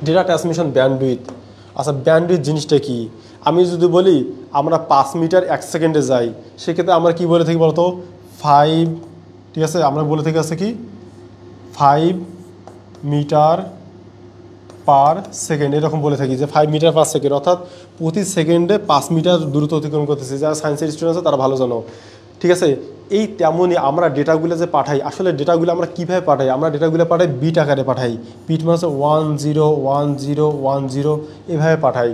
Data transmission bandwidth. আচ্ছা bandwidth জিনিসটা কি? আমি যদি বলি আমরা 5 মিটার 1 সেকেন্ডে যাই, সেক্ষেত্রে আমরা কি বলে থাকি বলতো 5, ঠিক আছে, আমরা বলে থাকি আছে কি 5 মিটার পার সেকেন্ড, এরকম বলে থাকি যে 5 মিটার পার সেকেন্ড, অর্থাৎ প্রতি সেকেন্ডে 5 মিটার দূরত্ব অতিক্রম করতেছি। যারা সায়েন্সের স্টুডেন্ট আছে তারা ভালো জানো, ঠিক আছে। এই তেমনই আমরা ডেটাগুলো যে পাঠাই, আসলে ডেটাগুলো আমরা কীভাবে পাঠাই? আমরা ডেটাগুলো পাঠাই বিট আকারে পাঠাই। বিট মানে হচ্ছে 101010 এভাবে পাঠাই।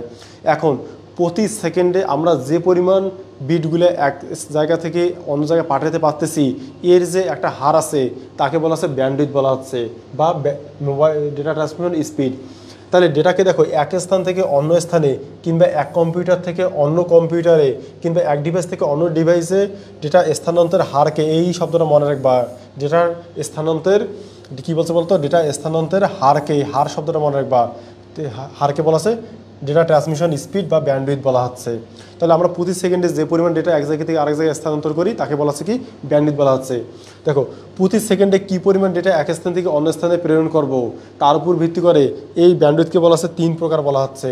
এখন প্রতি সেকেন্ডে আমরা যে পরিমাণ বিটগুলো এক জায়গা থেকে অন্য জায়গায় পাঠাতে পারতেছি, এর যে একটা হার আছে তাকে বলা হচ্ছে ব্যান্ডউইথ বলা হচ্ছে, বা মোবাইল ডেটা ট্রান্সমিশন স্পিড। তাহলে ডেটাকে দেখো এক স্থান থেকে অন্য স্থানে, কিংবা এক কম্পিউটার থেকে অন্য কম্পিউটারে, কিংবা এক ডিভাইস থেকে অন্য ডিভাইসে ডেটা স্থানান্তরের হারকে, এই শব্দটা মনে রাখবা, ডেটার স্থানান্তর কী বলছে বলতো, ডেটা স্থানান্তরের হারকে, হার শব্দটা মনে রাখবা, হারকে বলা আছে ডেটা ট্রান্সমিশন স্পিড বা ব্যান্ডউইথ বলা হচ্ছে। তাহলে আমরা প্রতি সেকেন্ডে যে পরিমাণ ডেটা এক জায়গা থেকে আরেক জায়গায় স্থানান্তর করি তাকে বলা হচ্ছে কি ব্যান্ডউইথ বলা হচ্ছে। দেখো প্রতি সেকেন্ডে কী পরিমাণ ডেটা এক স্থান থেকে অন্য স্থানে প্রেরণ করব, তার উপর ভিত্তি করে এই ব্যান্ডউইথকে বলা হচ্ছে 3 প্রকার বলা হচ্ছে।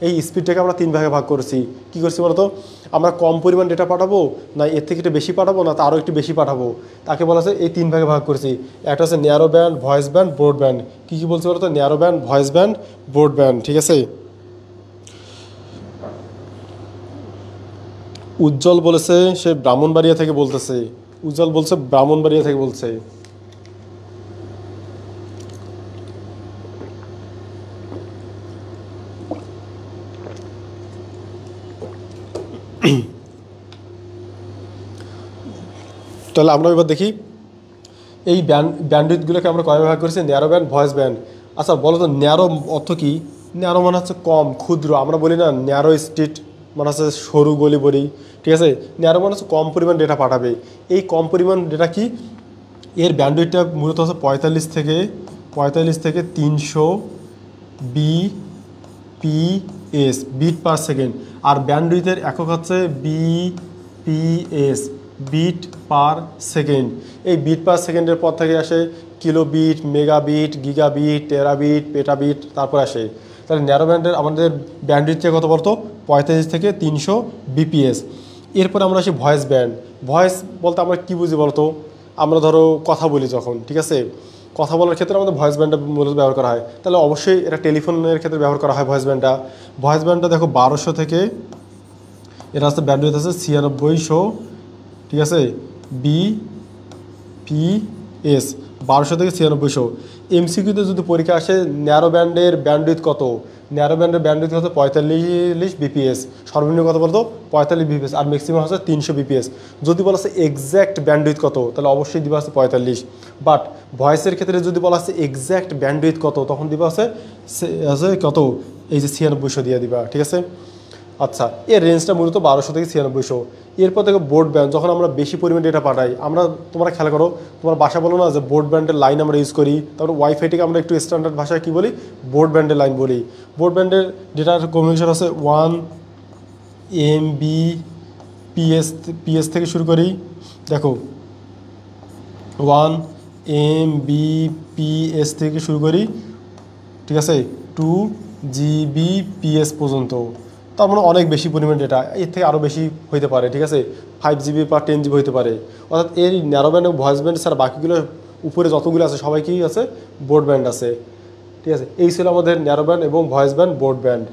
এই স্পিডটাকে আমরা 3 ভাগে ভাগ করছি। কী করছি বলতো, আমরা কম পরিমাণ ডেটা পাঠাবো, না এর থেকে একটু বেশি পাঠাবো, না তারও একটু বেশি পাঠাবো, তাকে বলা হচ্ছে এই 3 ভাগে ভাগ করছি। একটা হচ্ছে narrow band, voice band, broadband. কী কী বলছি বলতো, narrow band, voice band, broadband, ঠিক আছে। উজ্জ্বল বলেছে সে ব্রাহ্মণবাড়িয়া থেকে বলতেছে, উজ্জ্বল বলছে ব্রাহ্মণবাড়িয়া থেকে বলছে। তাহলে আমরা এবার দেখি এই ব্যান্ডউইথগুলোকে আমরা কয় ভাগ করেছি, ন্যারো ব্যান্ড, ভয়েস ব্যান্ড। আচ্ছা বলো তো ন্যারো অর্থ কি? ন্যারো মানে হচ্ছে কম, ক্ষুদ্র। আমরা বলি না ন্যারো স্ট্রিট মানে হচ্ছে সরু গলি বলি, ঠিক আছে। ন্যারো মানে হচ্ছে কম পরিমাণ ডেটা পাঠাবে। এই কম পরিমাণ ডেটা কি, এর ব্যান্ডউইথটা মূলত হচ্ছে 45 থেকে 300 বিপিএস, বিট পার সেকেন্ড। আর ব্যান্ডউইথের একক হচ্ছে বিপিএস, বিট পার সেকেন্ড। এই বিট পার সেকেন্ডের পর থেকে আসে কিলোবিট, মেগাবিট, গিগাবিট, টেরাবিট, পেটাবিট, তারপর আসে। তাহলে ন্যারো ব্যান্ডের আমাদের ব্যান্ডউইথটা কত বলতো, 45 থেকে 300 বিপিএস। এরপরে আমরা আসি ভয়েস ব্যান্ড। ভয়েস বলতে আমরা কী বুঝি বলতো, আমরা ধরো কথা বলি যখন, ঠিক আছে, কথা বলার ক্ষেত্রে আমাদের ভয়েস ব্যান্ডটা মূলত ব্যবহার করা হয়। তাহলে অবশ্যই এটা টেলিফোনের ক্ষেত্রে ব্যবহার করা হয় ভয়েস ব্যান্ডটা। ভয়েস ব্যান্ডটা দেখো 1200 থেকে, এটা হচ্ছে ব্যান্ডউইথ আছে 9600, ঠিক আছে, বিপিএস, 1200 থেকে 9600। এমসিকিউতে যদি পরীক্ষা আসে ন্যারো ব্যান্ডের ব্যান্ডউইথ কত, ন্যারো ব্যান্ডের ব্যান্ডউইথ হচ্ছে 45 বিপিএস, সর্বনিম্ন কত বলতো 45 বিপিএস, আর ম্যাক্সিমাম হচ্ছে 300 বিপিএস। যদি বলা আছে এক্স্যাক্ট ব্যান্ডউইথ কত, তাহলে অবশ্যই দিবা আছে 45। বাট ভয়েসের ক্ষেত্রে যদি বলা আছে এক্স্যাক্ট ব্যান্ডউইথ কত, তখন দিবা আছে কত, এই যে 9600 দিয়ে দিবা, ঠিক আছে। আচ্ছা এর রেঞ্জটা মূলত 1200 থেকে 9600। এরপর দেখো বোর্ড ব্যান্ড, যখন আমরা বেশি পরিমাণে ডেটা পাঠাই, আমরা তোমরা খেয়াল করো, তোমার বাসা বলো না যে বোর্ড ব্যান্ডের লাইন আমরা ইউজ করি, তারপরে ওয়াইফাইটিকে আমরা একটু স্ট্যান্ডার্ড ভাষায় কী বলি, বোর্ড ব্যান্ডের লাইন বলি। বোর্ড ব্যান্ডের ডেটার কমিউনিকেশন আছে 1 MBPS থেকে শুরু করি, দেখো 1 MBPS থেকে শুরু করি, ঠিক আছে, 2 GBPS পর্যন্ত। তার মানে অনেক বেশি পরিমাণ ডেটা, এর থেকে আরও বেশি হইতে পারে, ঠিক আছে, 5 GB বা 10 GB হইতে পারে। অর্থাৎ এই ন্যারো ব্যান্ড এবং ভয়েস ব্যান্ড ছাড়া বাকিগুলো উপরে যতগুলো আছে সবাইকেই আছে বোর্ড ব্যান্ড আছে, ঠিক আছে। এই ছিল আমাদের ন্যারো ব্যান্ড এবং ভয়েস ব্যান্ড, বোর্ড ব্যান্ড।